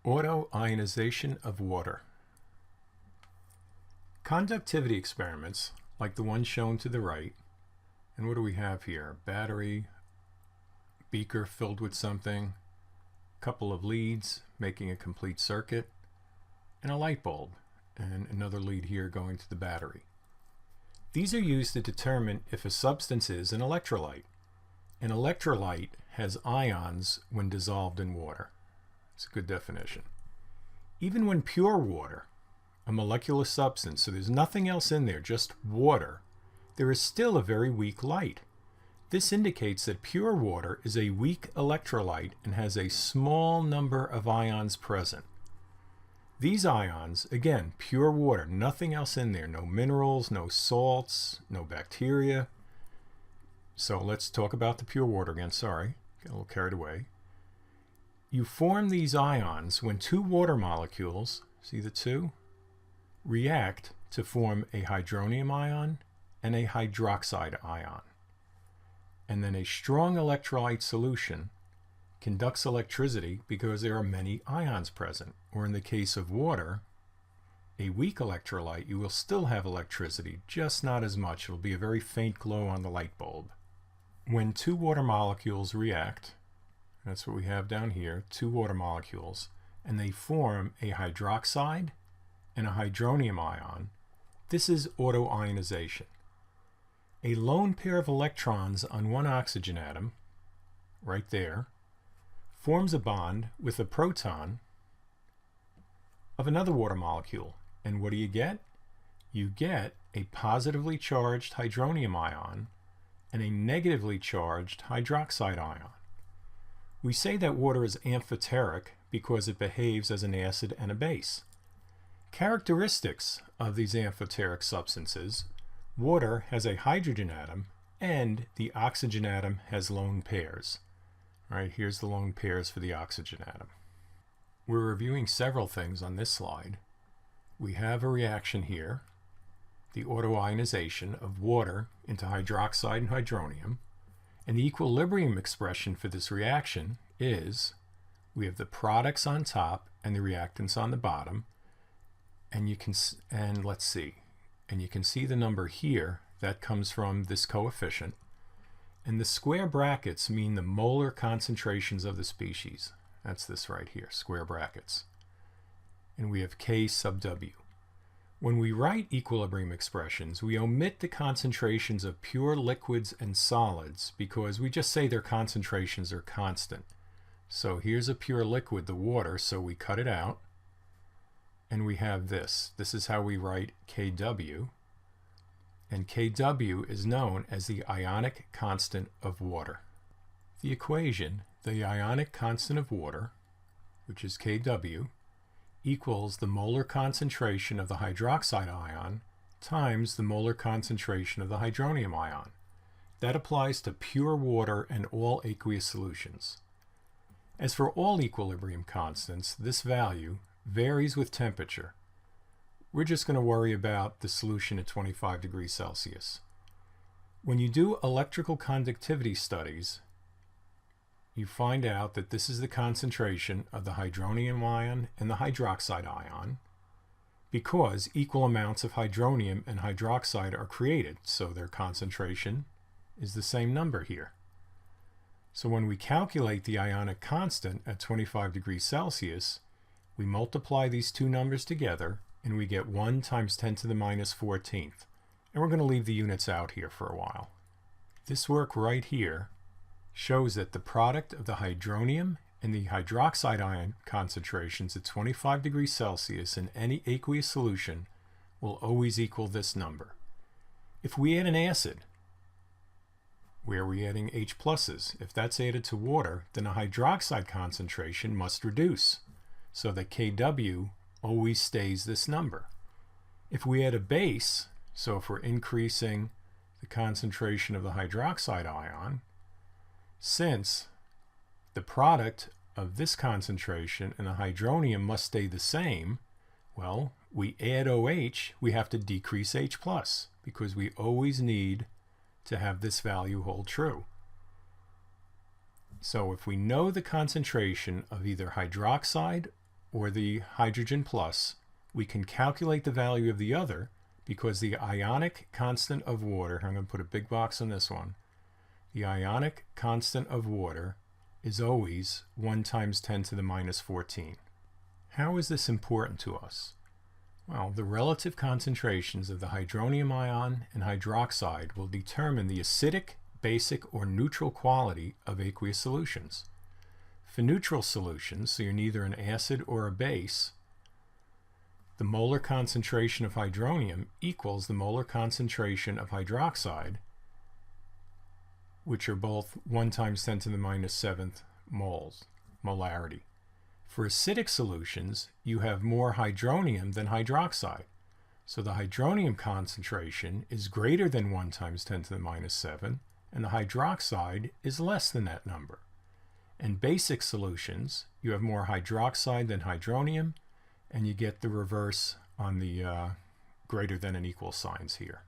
Autoionization of water. Conductivity experiments, like the one shown to the right, and what do we have here? Battery, beaker filled with something, couple of leads making a complete circuit, and a light bulb, and another lead here going to the battery. These are used to determine if a substance is an electrolyte. An electrolyte has ions when dissolved in water. It's a good definition. Even when pure water, a molecular substance, so there's nothing else in there, just water, there is still a very weak light. This indicates that pure water is a weak electrolyte and has a small number of ions present. These ions, again, pure water, nothing else in there, no minerals, no salts, no bacteria. So let's talk about the pure water again, sorry, got a little carried away. You form these ions when two water molecules, see the two, react to form a hydronium ion and a hydroxide ion. And then a strong electrolyte solution conducts electricity because there are many ions present. Or in the case of water, a weak electrolyte, you will still have electricity, just not as much. It will be a very faint glow on the light bulb. When two water molecules react, that's what we have down here, two water molecules, and they form a hydroxide and a hydronium ion. This is autoionization. A lone pair of electrons on one oxygen atom, right there, forms a bond with a proton of another water molecule. And what do you get? You get a positively charged hydronium ion and a negatively charged hydroxide ion. We say that water is amphoteric because it behaves as an acid and a base. Characteristics of these amphoteric substances: water has a hydrogen atom and the oxygen atom has lone pairs. All right, here's the lone pairs for the oxygen atom. We're reviewing several things on this slide. We have a reaction here, the autoionization of water into hydroxide and hydronium. And the equilibrium expression for this reaction is, we have the products on top and the reactants on the bottom, and you can see the number here that comes from this coefficient, and the square brackets mean the molar concentrations of the species. That's this right here, square brackets. And we have K sub W. When we write equilibrium expressions, we omit the concentrations of pure liquids and solids because we just say their concentrations are constant. So here's a pure liquid, the water, so we cut it out. And we have this. This is how we write Kw. And Kw is known as the ionic constant of water. The equation, the ionic constant of water, which is Kw, equals the molar concentration of the hydroxide ion times the molar concentration of the hydronium ion. That applies to pure water and all aqueous solutions. As for all equilibrium constants, this value varies with temperature. We're just going to worry about the solution at 25 degrees Celsius. When you do electrical conductivity studies, you find out that this is the concentration of the hydronium ion and the hydroxide ion because equal amounts of hydronium and hydroxide are created, so their concentration is the same number here. So when we calculate the ionic constant at 25 degrees Celsius, we multiply these two numbers together and we get 1 times 10 to the minus 14th. And we're going to leave the units out here for a while. This work right here shows that the product of the hydronium and the hydroxide ion concentrations at 25 degrees Celsius in any aqueous solution will always equal this number. If we add an acid, where are we adding H pluses? If that's added to water, then a hydroxide concentration must reduce, so that Kw always stays this number. If we add a base, so if we're increasing the concentration of the hydroxide ion, since the product of this concentration and the hydronium must stay the same, well, we add OH, we have to decrease H plus because we always need to have this value hold true. So if we know the concentration of either hydroxide or the hydrogen plus, we can calculate the value of the other because the ionic constant of water, I'm going to put a big box on this one, the ionic constant of water is always 1 times 10 to the minus 14. How is this important to us? Well, the relative concentrations of the hydronium ion and hydroxide will determine the acidic, basic, or neutral quality of aqueous solutions. For neutral solutions, so you're neither an acid or a base, the molar concentration of hydronium equals the molar concentration of hydroxide, which are both 1 times 10 to the minus 7th molarity. For acidic solutions, you have more hydronium than hydroxide. So the hydronium concentration is greater than 1 times 10 to the minus 7, and the hydroxide is less than that number. In basic solutions, you have more hydroxide than hydronium, and you get the reverse on the greater than and equal signs here.